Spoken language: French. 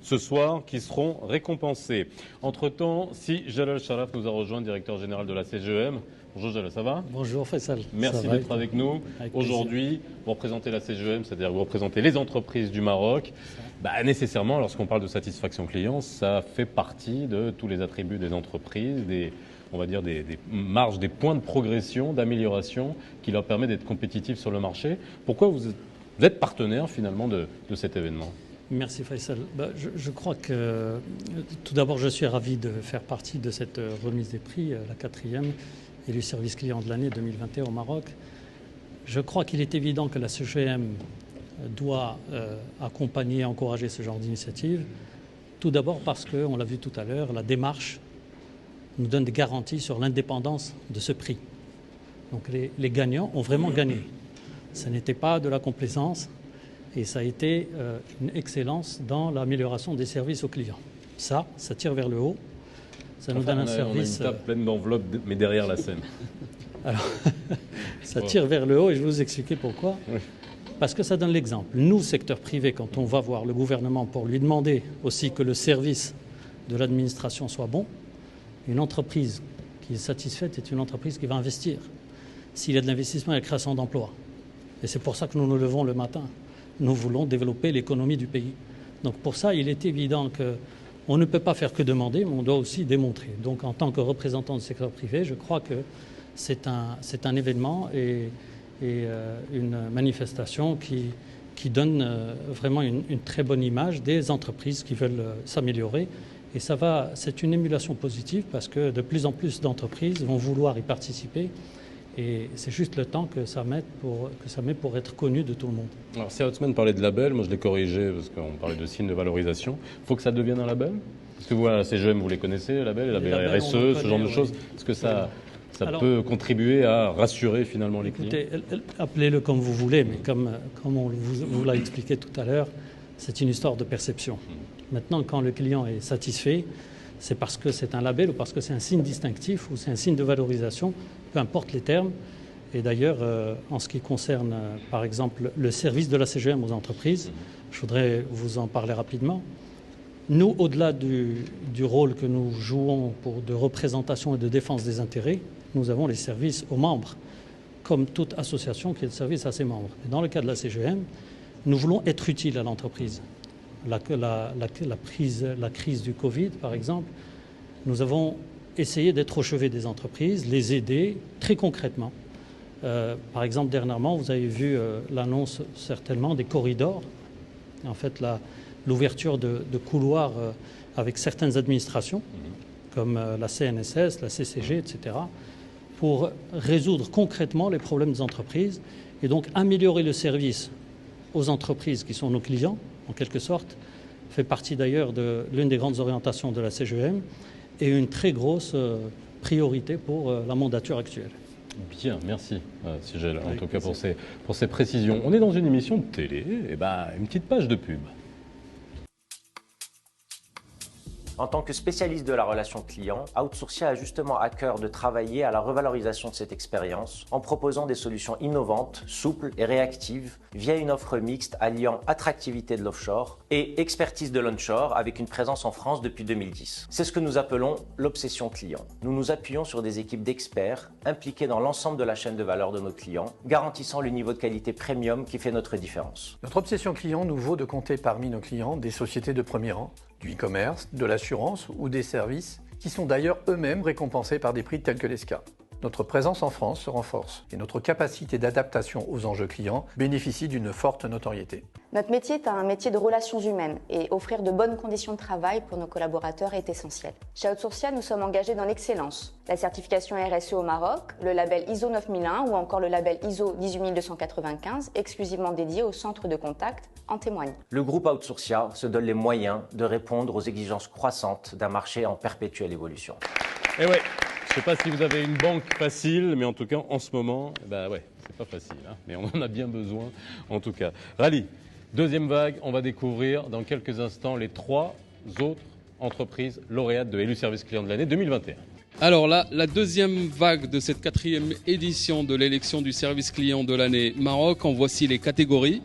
ce soir qui seront récompensés. Entre-temps, si Jalal Sharaf nous a rejoint, directeur général de la CGEM. Bonjour Jalal, ça va? Bonjour Faisal. Merci d'être avec nous. Aujourd'hui, vous représentez la CGEM, c'est-à-dire que vous représentez les entreprises du Maroc. Nécessairement, lorsqu'on parle de satisfaction client, ça fait partie de tous les attributs des entreprises, on va dire des marges, des points de progression, d'amélioration qui leur permettent d'être compétitifs sur le marché. Pourquoi vous êtes partenaire finalement de cet événement? Merci Faisal. Je crois que tout d'abord je suis ravi de faire partie de cette remise des prix, la 4e, et du service client de l'année 2021 au Maroc. Je crois qu'il est évident que la CGM doit accompagner et encourager ce genre d'initiative. Tout d'abord parce que, on l'a vu tout à l'heure, la démarche nous donne des garanties sur l'indépendance de ce prix. Donc les gagnants ont vraiment gagné. Ce n'était pas de la complaisance et ça a été une excellence dans l'amélioration des services aux clients. Ça tire vers le haut. Ça nous donne un service. On a une table pleine d'enveloppes, mais derrière la scène. Alors, ça tire vers le haut et je vais vous expliquer pourquoi. Oui. Parce que ça donne l'exemple. Nous, secteur privé, quand on va voir le gouvernement pour lui demander aussi que le service de l'administration soit bon, une entreprise qui est satisfaite est une entreprise qui va investir. S'il y a de l'investissement, il y a la création d'emplois. Et c'est pour ça que nous nous levons le matin. Nous voulons développer l'économie du pays. Donc pour ça, il est évident qu'on ne peut pas faire que demander, mais on doit aussi démontrer. Donc en tant que représentant du secteur privé, je crois que c'est un événement et une manifestation qui donne vraiment une très bonne image des entreprises qui veulent s'améliorer. Et c'est une émulation positive parce que de plus en plus d'entreprises vont vouloir y participer. Et c'est juste le temps que ça met pour être connu de tout le monde. Alors si Outsman parlait de label, moi je l'ai corrigé parce qu'on parlait de signes de valorisation. Il faut que ça devienne un label? Est-ce que vous, à la CGM, vous les connaissez, les labels, RSE, ce genre de choses? Est-ce que ça peut contribuer à rassurer finalement les clients? Écoutez, appelez-le comme vous voulez, mais comme on vous l'a expliqué tout à l'heure, c'est une histoire de perception. Maintenant, quand le client est satisfait, c'est parce que c'est un label ou parce que c'est un signe distinctif ou c'est un signe de valorisation, peu importe les termes. Et d'ailleurs, en ce qui concerne, par exemple, le service de la CGM aux entreprises, je voudrais vous en parler rapidement. Nous, au-delà du rôle que nous jouons de représentation et de défense des intérêts, nous avons les services aux membres, comme toute association qui est de service à ses membres. Et dans le cas de la CGM, nous voulons être utiles à l'entreprise. La crise du Covid, par exemple, nous avons essayé d'être au chevet des entreprises, les aider très concrètement. Par exemple, dernièrement, vous avez vu l'annonce certainement des corridors. En fait, l'ouverture de couloirs avec certaines administrations, comme la CNSS, la CCG, etc., pour résoudre concrètement les problèmes des entreprises et donc améliorer le service aux entreprises qui sont nos clients, en quelque sorte, fait partie d'ailleurs de l'une des grandes orientations de la CGEM et une très grosse priorité pour la mandature actuelle. Bien, merci Sigel, en tout cas pour ces précisions. On est dans une émission de télé, et une petite page de pub. En tant que spécialiste de la relation client, Outsourcia a justement à cœur de travailler à la revalorisation de cette expérience en proposant des solutions innovantes, souples et réactives via une offre mixte alliant attractivité de l'offshore et expertise de l'onshore avec une présence en France depuis 2010. C'est ce que nous appelons l'obsession client. Nous nous appuyons sur des équipes d'experts impliqués dans l'ensemble de la chaîne de valeur de nos clients, garantissant le niveau de qualité premium qui fait notre différence. Notre obsession client nous vaut de compter parmi nos clients des sociétés de premier rang, du e-commerce, de l'assurance ou des services qui sont d'ailleurs eux-mêmes récompensés par des prix tels que l'ESCA. Notre présence en France se renforce et notre capacité d'adaptation aux enjeux clients bénéficie d'une forte notoriété. Notre métier est un métier de relations humaines et offrir de bonnes conditions de travail pour nos collaborateurs est essentiel. Chez Outsourcia, nous sommes engagés dans l'excellence. La certification RSE au Maroc, le label ISO 9001 ou encore le label ISO 18295, exclusivement dédié au centre de contact, en témoignent. Le groupe Outsourcia se donne les moyens de répondre aux exigences croissantes d'un marché en perpétuelle évolution. Et ouais. Je ne sais pas si vous avez une banque facile, mais en tout cas, en ce moment, c'est pas facile, mais on en a bien besoin, en tout cas. Rally, deuxième vague, on va découvrir dans quelques instants les 3 autres entreprises lauréates de Élu Service Client de l'année 2021. Alors là, la deuxième vague de cette 4e édition de l'élection du service client de l'année Maroc, en voici les catégories.